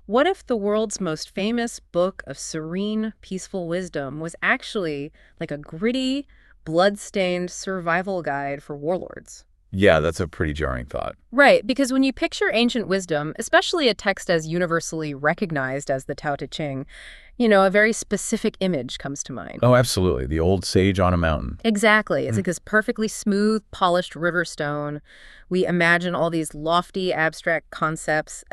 What if the world's most famous book of serene, peaceful wisdom was actually like a gritty, blood-stained survival guide for warlords? Yeah, that's a pretty jarring thought. Right, because when you picture ancient wisdom, especially a text as universally recognized as the Tao Te Ching, a very specific image comes to mind. Oh, absolutely. The old sage on a mountain. Exactly. It's like this perfectly smooth, polished river stone. We imagine all these lofty, abstract concepts,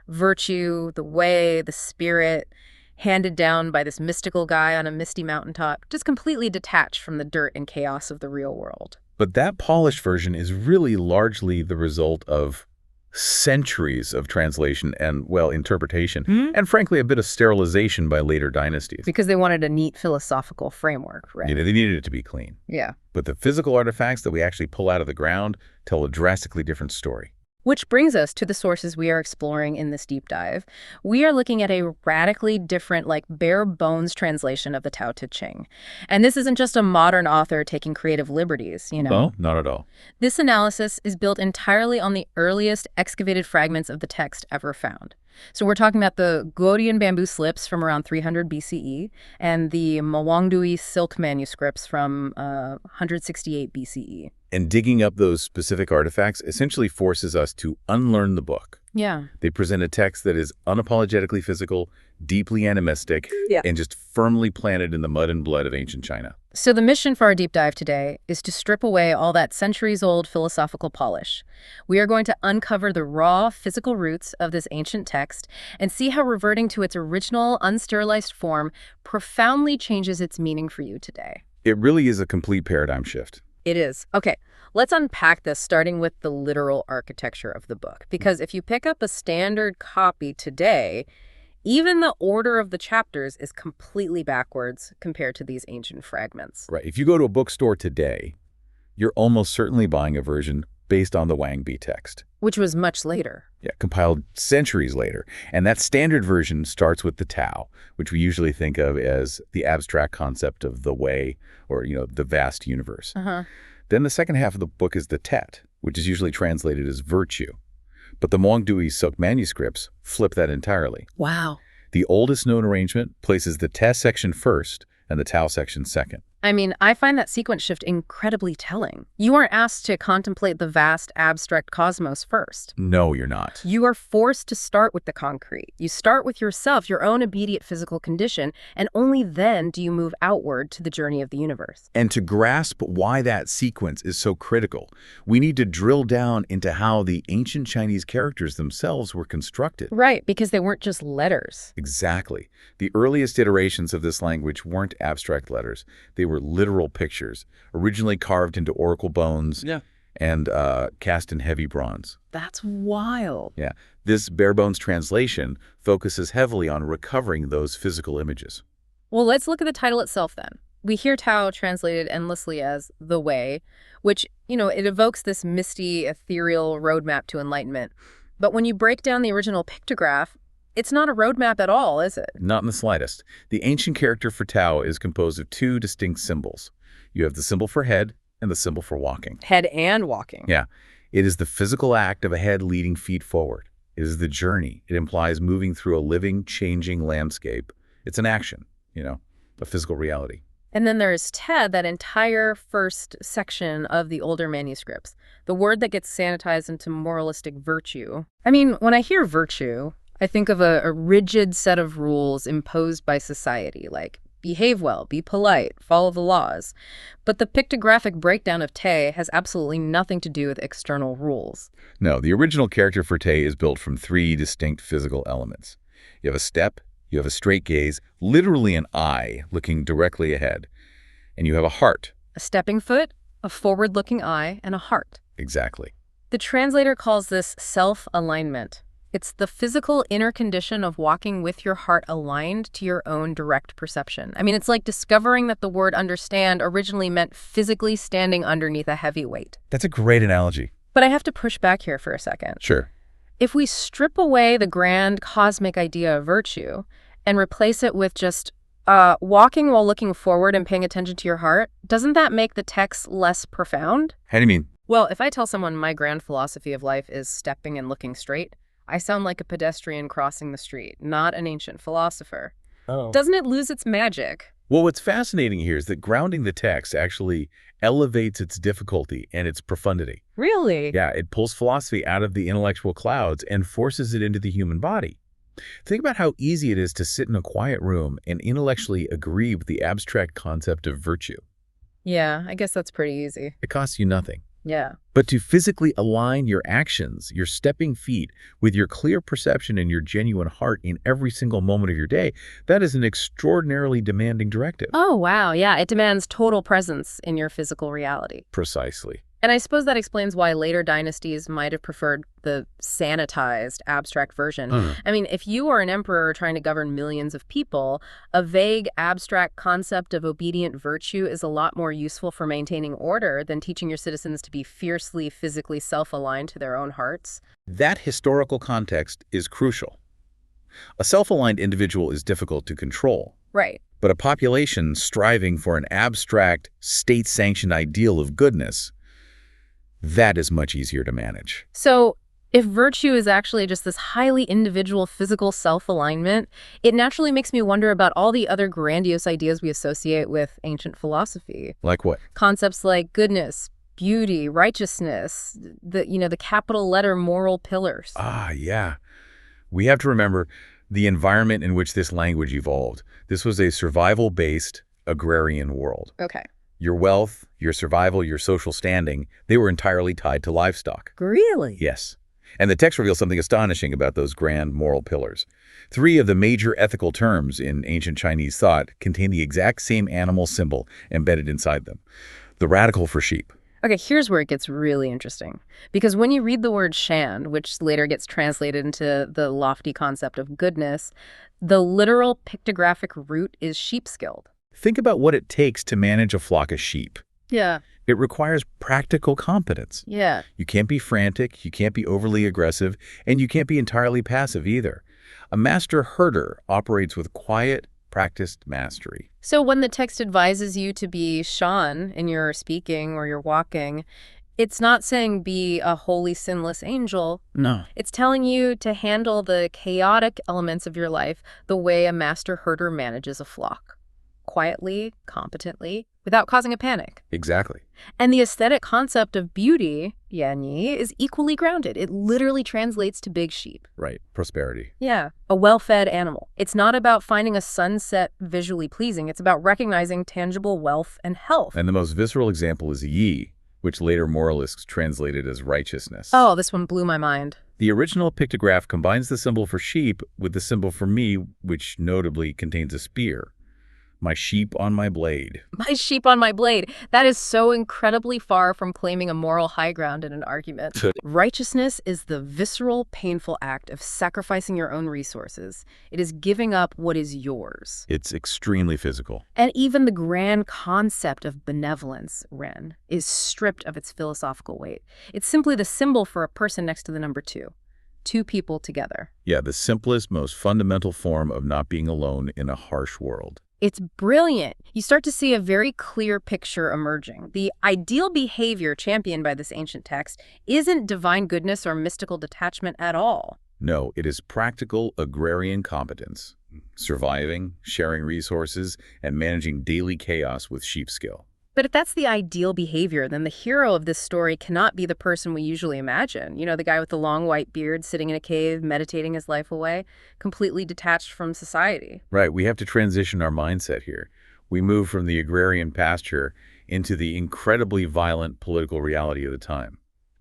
virtue, the way, the spirit, handed down by this mystical guy on a misty mountaintop, just completely detached from the dirt and chaos of the real world. But that polished version is really largely the result of centuries of translation and, well, interpretation, and frankly, a bit of sterilization by later dynasties. Because they wanted a neat philosophical framework, right? They needed it to be clean. Yeah. But the physical artifacts that we actually pull out of the ground tell a drastically different story. Which brings us to the sources we are exploring in this deep dive. We are looking at a radically different, like bare bones translation of the Tao Te Ching. And this isn't just a modern author taking creative liberties, No, not at all. This analysis is built entirely on the earliest excavated fragments of the text ever found. So we're talking about the Guodian bamboo slips from around 300 BCE and the Mawangdui silk manuscripts from 168 BCE. And digging up those specific artifacts essentially forces us to unlearn the book. Yeah. They present a text that is unapologetically physical, deeply animistic, and just firmly planted in the mud and blood of ancient China. So the mission for our deep dive today is to strip away all that centuries-old philosophical polish. We are going to uncover the raw physical roots of this ancient text and see how reverting to its original unsterilized form profoundly changes its meaning for you today. It really is a complete paradigm shift. It is. Okay, let's unpack this, starting with the literal architecture of the book. Because if you pick up a standard copy today, even the order of the chapters is completely backwards compared to these ancient fragments. Right. If you go to a bookstore today, you're almost certainly buying a version based on the Wang Bi text. Which was much later. Yeah, compiled centuries later. And that standard version starts with the Tao, which we usually think of as the abstract concept of the way or, the vast universe. Then the second half of the book is the Tet, which is usually translated as virtue. But the Mawangdui silk manuscripts flip that entirely. Wow. The oldest known arrangement places the Tet section first and the Tao section second. I mean, I find that sequence shift incredibly telling. You aren't asked to contemplate the vast, abstract cosmos first. No, you're not. You are forced to start with the concrete. You start with yourself, your own immediate physical condition, and only then do you move outward to the journey of the universe. And to grasp why that sequence is so critical, we need to drill down into how the ancient Chinese characters themselves were constructed. Right, because they weren't just letters. Exactly. The earliest iterations of this language weren't abstract letters. They were literal pictures, originally carved into oracle bones and cast in heavy bronze. That's wild. Yeah. This bare bones translation focuses heavily on recovering those physical images. Well, let's look at the title itself then. We hear Tao translated endlessly as the way, which, it evokes this misty, ethereal roadmap to enlightenment. But when you break down the original pictograph, it's not a roadmap at all, is it? Not in the slightest. The ancient character for Tao is composed of two distinct symbols. You have the symbol for head and the symbol for walking. Head and walking. Yeah. It is the physical act of a head leading feet forward. It is the journey. It implies moving through a living, changing landscape. It's an action, a physical reality. And then there's Ted, that entire first section of the older manuscripts, the word that gets sanitized into moralistic virtue. I mean, when I hear virtue, I think of a rigid set of rules imposed by society, like behave well, be polite, follow the laws. But the pictographic breakdown of Te has absolutely nothing to do with external rules. No, the original character for Te is built from three distinct physical elements. You have a step, you have a straight gaze, literally an eye looking directly ahead, and you have a heart. A stepping foot, a forward-looking eye, and a heart. Exactly. The translator calls this self-alignment. It's the physical inner condition of walking with your heart aligned to your own direct perception. I mean, it's like discovering that the word understand originally meant physically standing underneath a heavy weight. That's a great analogy. But I have to push back here for a second. Sure. If we strip away the grand cosmic idea of virtue and replace it with just walking while looking forward and paying attention to your heart, doesn't that make the text less profound? How do you mean? Well, if I tell someone my grand philosophy of life is stepping and looking straight, I sound like a pedestrian crossing the street, not an ancient philosopher. Oh. Doesn't it lose its magic? Well, what's fascinating here is that grounding the text actually elevates its difficulty and its profundity. Really? Yeah, it pulls philosophy out of the intellectual clouds and forces it into the human body. Think about how easy it is to sit in a quiet room and intellectually agree with the abstract concept of virtue. Yeah, I guess that's pretty easy. It costs you nothing. Yeah. But to physically align your actions, your stepping feet, with your clear perception and your genuine heart in every single moment of your day, that is an extraordinarily demanding directive. Oh, wow. Yeah, it demands total presence in your physical reality. Precisely. And I suppose that explains why later dynasties might have preferred the sanitized, abstract version. I mean, if you are an emperor trying to govern millions of people, a vague, abstract concept of obedient virtue is a lot more useful for maintaining order than teaching your citizens to be fiercely, physically self-aligned to their own hearts. That historical context is crucial. A self-aligned individual is difficult to control. Right. But a population striving for an abstract, state-sanctioned ideal of goodness, that is much easier to manage. So if virtue is actually just this highly individual physical self-alignment, it naturally makes me wonder about all the other grandiose ideas we associate with ancient philosophy. Like what? Concepts like goodness, beauty, righteousness, the capital letter moral pillars. Ah, yeah. We have to remember the environment in which this language evolved. This was a survival-based agrarian world. Okay. Your wealth, your survival, your social standing, they were entirely tied to livestock. Really? Yes. And the text reveals something astonishing about those grand moral pillars. 3 of the major ethical terms in ancient Chinese thought contain the exact same animal symbol embedded inside them. The radical for sheep. Okay, here's where it gets really interesting. Because when you read the word shan, which later gets translated into the lofty concept of goodness, the literal pictographic root is sheep-skilled. Think about what it takes to manage a flock of sheep. Yeah. It requires practical competence. Yeah. You can't be frantic, you can't be overly aggressive, and you can't be entirely passive either. A master herder operates with quiet, practiced mastery. So when the text advises you to be shan in your speaking or your walking, it's not saying be a holy, sinless angel. No. It's telling you to handle the chaotic elements of your life the way a master herder manages a flock. Quietly, competently, without causing a panic. Exactly. And the aesthetic concept of beauty, yanyi, is equally grounded. It literally translates to big sheep. Right. Prosperity. Yeah, a well-fed animal. It's not about finding a sunset visually pleasing. It's about recognizing tangible wealth and health. And the most visceral example is yi, which later moralists translated as righteousness. Oh, this one blew my mind. The original pictograph combines the symbol for sheep with the symbol for me, which notably contains a spear. My sheep on my blade. My sheep on my blade. That is so incredibly far from claiming a moral high ground in an argument. Righteousness is the visceral, painful act of sacrificing your own resources. It is giving up what is yours. It's extremely physical. And even the grand concept of benevolence, Ren, is stripped of its philosophical weight. It's simply the symbol for a person next to the number 2. 2 people together. Yeah, the simplest, most fundamental form of not being alone in a harsh world. It's brilliant. You start to see a very clear picture emerging. The ideal behavior championed by this ancient text isn't divine goodness or mystical detachment at all. No, it is practical agrarian competence, surviving, sharing resources, and managing daily chaos with sheep skill. But if that's the ideal behavior, then the hero of this story cannot be the person we usually imagine. You know, the guy with the long white beard sitting in a cave, meditating his life away, completely detached from society. Right, we have to transition our mindset here. We move from the agrarian pasture into the incredibly violent political reality of the time.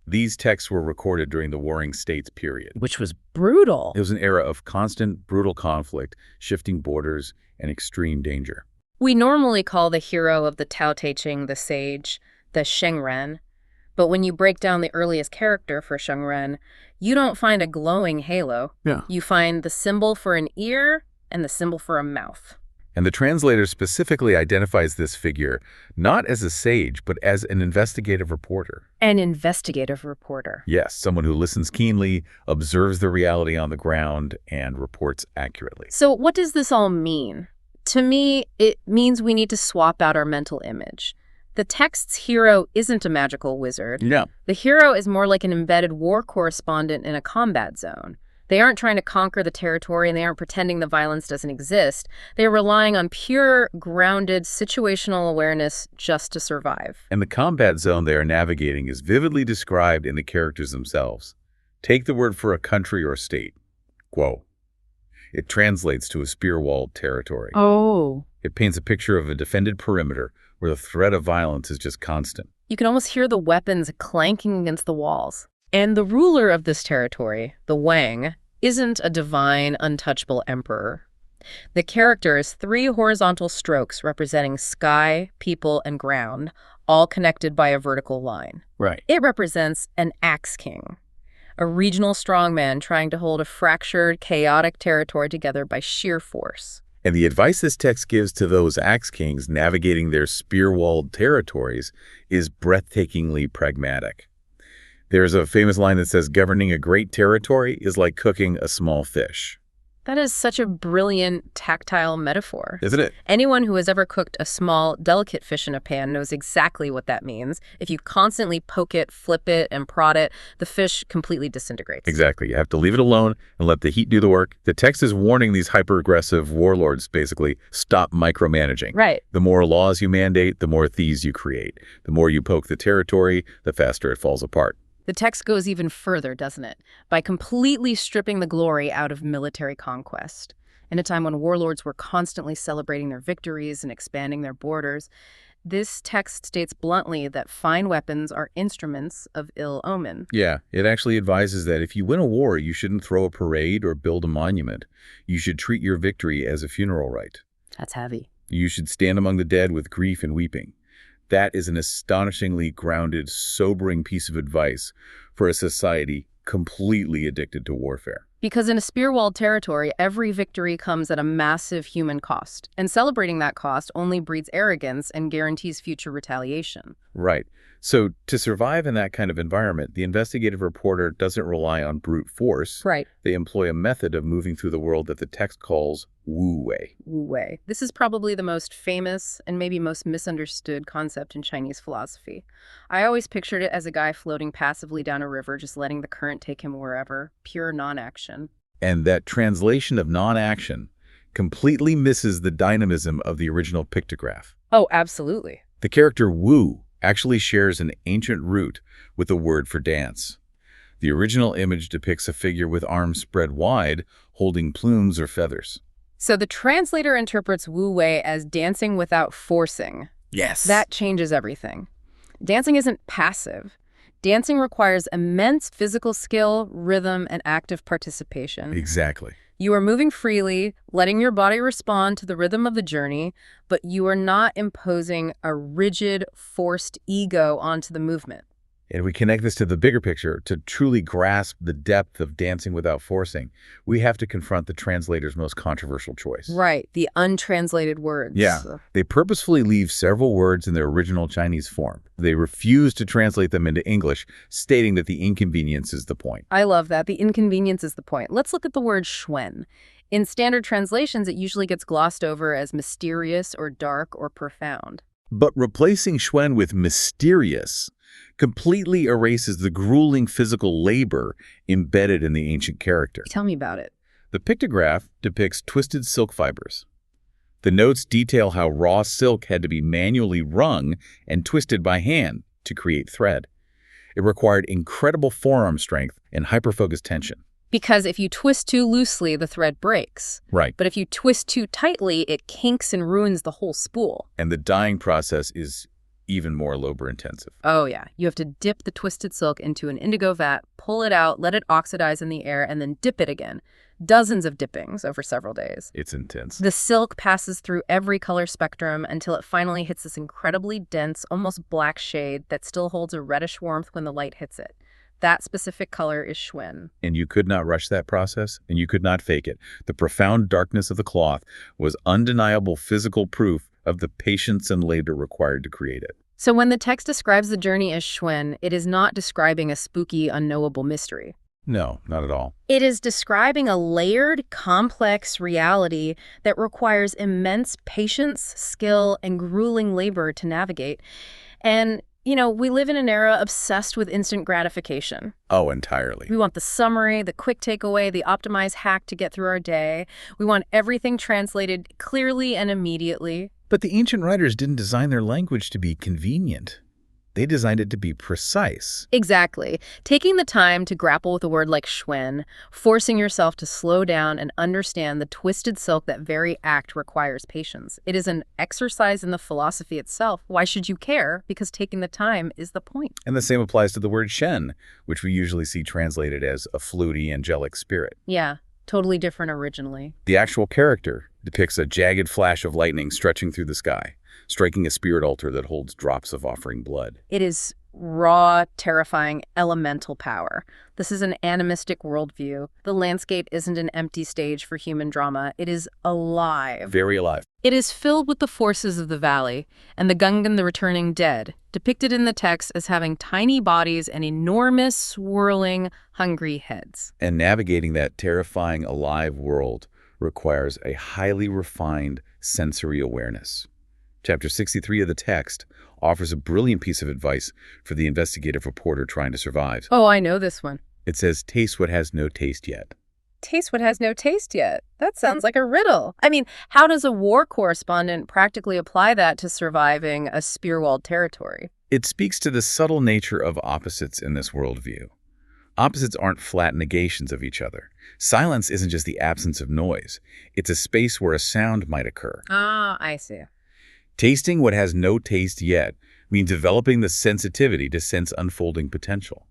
These texts were recorded during the Warring States period. Which was brutal. It was an era of constant, brutal conflict, shifting borders, and extreme danger. We normally call the hero of the Tao Te Ching the sage, the Shengren. But when you break down the earliest character for Shengren, you don't find a glowing halo. Yeah. You find the symbol for an ear and the symbol for a mouth. And the translator specifically identifies this figure not as a sage, but as an investigative reporter. An investigative reporter. Yes, someone who listens keenly, observes the reality on the ground, and reports accurately. So what does this all mean? To me, it means we need to swap out our mental image. The text's hero isn't a magical wizard. Yeah. The hero is more like an embedded war correspondent in a combat zone. They aren't trying to conquer the territory, and they aren't pretending the violence doesn't exist. They're relying on pure, grounded, situational awareness just to survive. And the combat zone they are navigating is vividly described in the characters themselves. Take the word for a country or state. Guo. It translates to a spear-walled territory. Oh. It paints a picture of a defended perimeter where the threat of violence is just constant. You can almost hear the weapons clanking against the walls. And the ruler of this territory, the Wang, isn't a divine, untouchable emperor. The character is 3 horizontal strokes representing sky, people, and ground, all connected by a vertical line. Right. It represents an axe king, a regional strongman trying to hold a fractured, chaotic territory together by sheer force. And the advice this text gives to those axe kings navigating their spear-walled territories is breathtakingly pragmatic. There's a famous line that says, governing a great territory is like cooking a small fish. That is such a brilliant, tactile metaphor. Isn't it? Anyone who has ever cooked a small, delicate fish in a pan knows exactly what that means. If you constantly poke it, flip it, and prod it, the fish completely disintegrates. Exactly. You have to leave it alone and let the heat do the work. The text is warning these hyper-aggressive warlords, basically, stop micromanaging. Right. The more laws you mandate, the more thieves you create. The more you poke the territory, the faster it falls apart. The text goes even further, doesn't it? By completely stripping the glory out of military conquest. In a time when warlords were constantly celebrating their victories and expanding their borders, this text states bluntly that fine weapons are instruments of ill omen. Yeah, it actually advises that if you win a war, you shouldn't throw a parade or build a monument. You should treat your victory as a funeral rite. That's heavy. You should stand among the dead with grief and weeping. That is an astonishingly grounded, sobering piece of advice for a society completely addicted to warfare. Because in a spear-walled territory, every victory comes at a massive human cost, and celebrating that cost only breeds arrogance and guarantees future retaliation. Right. So to survive in that kind of environment, the investigative reporter doesn't rely on brute force. Right. They employ a method of moving through the world that the text calls Wu Wei. Wu Wei. This is probably the most famous and maybe most misunderstood concept in Chinese philosophy. I always pictured it as a guy floating passively down a river, just letting the current take him wherever, pure non-action. And that translation of non-action completely misses the dynamism of the original pictograph. Oh, absolutely. The character Wu actually shares an ancient root with the word for dance. The original image depicts a figure with arms spread wide, holding plumes or feathers. So the translator interprets Wu Wei as dancing without forcing. Yes. That changes everything. Dancing isn't passive. Dancing requires immense physical skill, rhythm, and active participation. Exactly. You are moving freely, letting your body respond to the rhythm of the journey, but you are not imposing a rigid, forced ego onto the movement. And we connect this to the bigger picture. To truly grasp the depth of dancing without forcing, we have to confront the translator's most controversial choice. Right, the untranslated words. Yeah, they purposefully leave several words in their original Chinese form. They refuse to translate them into English, stating that the inconvenience is the point. I love that. The inconvenience is the point. Let's look at the word xuan. In standard translations, it usually gets glossed over as mysterious or dark or profound. But replacing xuan with mysterious completely erases the grueling physical labor embedded in the ancient character. Tell me about it. The pictograph depicts twisted silk fibers. The notes detail how raw silk had to be manually wrung and twisted by hand to create thread. It required incredible forearm strength and hyperfocused tension. Because if you twist too loosely, the thread breaks. Right. But if you twist too tightly, it kinks and ruins the whole spool. And the dyeing process is even more labor-intensive. Oh, yeah. You have to dip the twisted silk into an indigo vat, pull it out, let it oxidize in the air, and then dip it again. Dozens of dippings over several days. It's intense. The silk passes through every color spectrum until it finally hits this incredibly dense, almost black shade that still holds a reddish warmth when the light hits it. That specific color is xuan. And you could not rush that process, and you could not fake it. The profound darkness of the cloth was undeniable physical proof of the patience and labor required to create it. So when the text describes the journey as xuan, it is not describing a spooky, unknowable mystery. No, not at all. It is describing a layered, complex reality that requires immense patience, skill, and grueling labor to navigate. And We live in an era obsessed with instant gratification. Oh, entirely. We want the summary, the quick takeaway, the optimized hack to get through our day. We want everything translated clearly and immediately. But the ancient writers didn't design their language to be convenient. They designed it to be precise. Exactly. Taking the time to grapple with a word like Schwen, forcing yourself to slow down and understand the twisted silk that very act requires patience. It is an exercise in the philosophy itself. Why should you care? Because taking the time is the point. And the same applies to the word Shen, which we usually see translated as a fluty, angelic spirit. Yeah, totally different originally. The actual character depicts a jagged flash of lightning stretching through the sky, striking a spirit altar that holds drops of offering blood. It is raw, terrifying, elemental power. This is an animistic worldview. The landscape isn't an empty stage for human drama. It is alive. Very alive. It is filled with the forces of the valley, and the Gungan, the returning dead, depicted in the text as having tiny bodies and enormous, swirling, hungry heads. And navigating that terrifying, alive world requires a highly refined sensory awareness. Chapter 63 of the text offers a brilliant piece of advice for the investigative reporter trying to survive. Oh, I know this one. It says, taste what has no taste yet. Taste what has no taste yet. That sounds like a riddle. I mean, how does a war correspondent practically apply that to surviving a spear-walled territory? It speaks to the subtle nature of opposites in this worldview. Opposites aren't flat negations of each other. Silence isn't just the absence of noise. It's a space where a sound might occur. Ah, I see. Tasting what has no taste yet means developing the sensitivity to sense unfolding potential.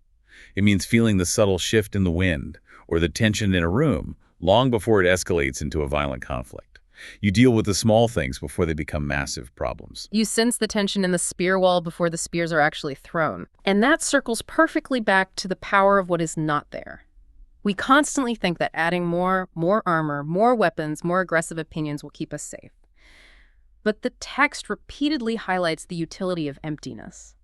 It means feeling the subtle shift in the wind or the tension in a room long before it escalates into a violent conflict. You deal with the small things before they become massive problems. You sense the tension in the spear wall before the spears are actually thrown. And that circles perfectly back to the power of what is not there. We constantly think that adding more armor, more weapons, more aggressive opinions will keep us safe. But the text repeatedly highlights the utility of emptiness.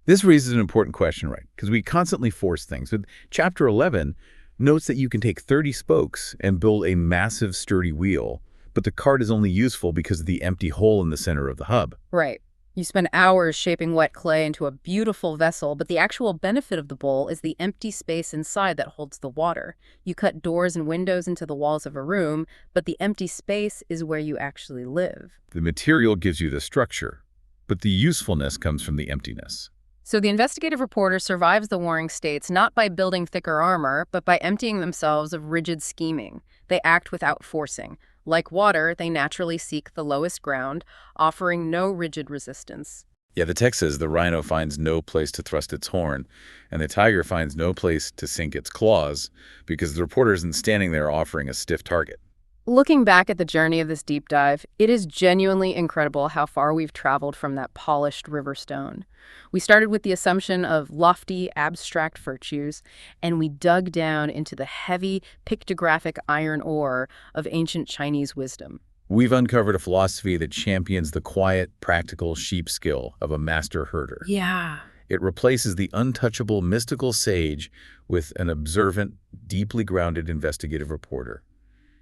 This raises an important question, right? Because we constantly force things. But Chapter 11 notes that you can take 30 spokes and build a massive, sturdy wheel, but the cart is only useful because of the empty hole in the center of the hub. Right. You spend hours shaping wet clay into a beautiful vessel, but the actual benefit of the bowl is the empty space inside that holds the water. You cut doors and windows into the walls of a room, but the empty space is where you actually live. The material gives you the structure, but the usefulness comes from the emptiness. So the investigative reporter survives the warring states not by building thicker armor, but by emptying themselves of rigid scheming. They act without forcing. Like water, they naturally seek the lowest ground, offering no rigid resistance. Yeah, the text says the rhino finds no place to thrust its horn, and the tiger finds no place to sink its claws, because the reporter isn't standing there offering a stiff target. Looking back at the journey of this deep dive, it is genuinely incredible how far we've traveled from that polished river stone. We started with the assumption of lofty, abstract virtues, and we dug down into the heavy, pictographic iron ore of ancient Chinese wisdom. We've uncovered a philosophy that champions the quiet, practical sheep skill of a master herder. Yeah. It replaces the untouchable, mystical sage with an observant, deeply grounded investigative reporter.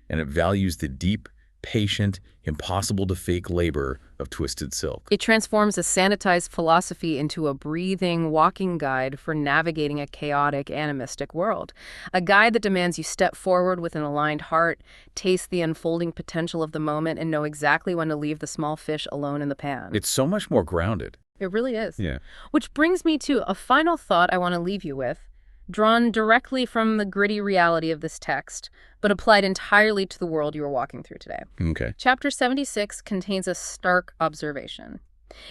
And it values the deep, patient, impossible-to-fake labor of twisted silk. It transforms a sanitized philosophy into a breathing, walking guide for navigating a chaotic, animistic world. A guide that demands you step forward with an aligned heart, taste the unfolding potential of the moment, and know exactly when to leave the small fish alone in the pan. It's so much more grounded. It really is. Yeah. Which brings me to a final thought I want to leave you with, drawn directly from the gritty reality of this text, but applied entirely to the world you are walking through today. Okay. Chapter 76 contains a stark observation.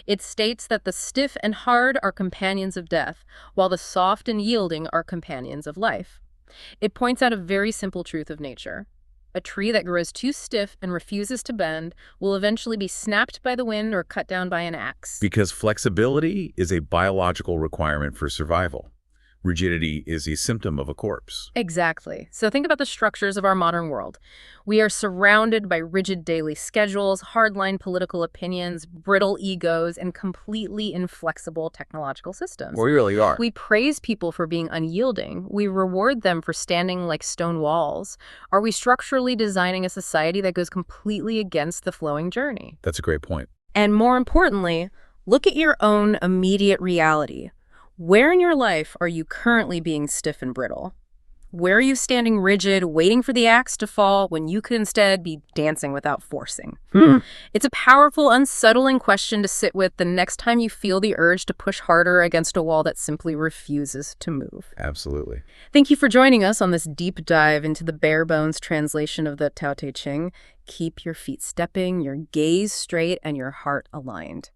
It states that the stiff and hard are companions of death, while the soft and yielding are companions of life. It points out a very simple truth of nature. A tree that grows too stiff and refuses to bend will eventually be snapped by the wind or cut down by an axe. Because flexibility is a biological requirement for survival. Rigidity is a symptom of a corpse. Exactly. So think about the structures of our modern world. We are surrounded by rigid daily schedules, hardline political opinions, brittle egos, and completely inflexible technological systems. We really are. We praise people for being unyielding. We reward them for standing like stone walls. Are we structurally designing a society that goes completely against the flowing journey? That's a great point. And more importantly, Look at your own immediate reality. Where in your life are you currently being stiff and brittle? Where are you standing rigid, waiting for the axe to fall when you could instead be dancing without forcing? It's a powerful, unsettling question to sit with the next time you feel the urge to push harder against a wall that simply refuses to move. Absolutely. Thank you for joining us on this deep dive into the bare-bones translation of the Tao Te Ching. Keep your feet stepping, your gaze straight, and your heart aligned.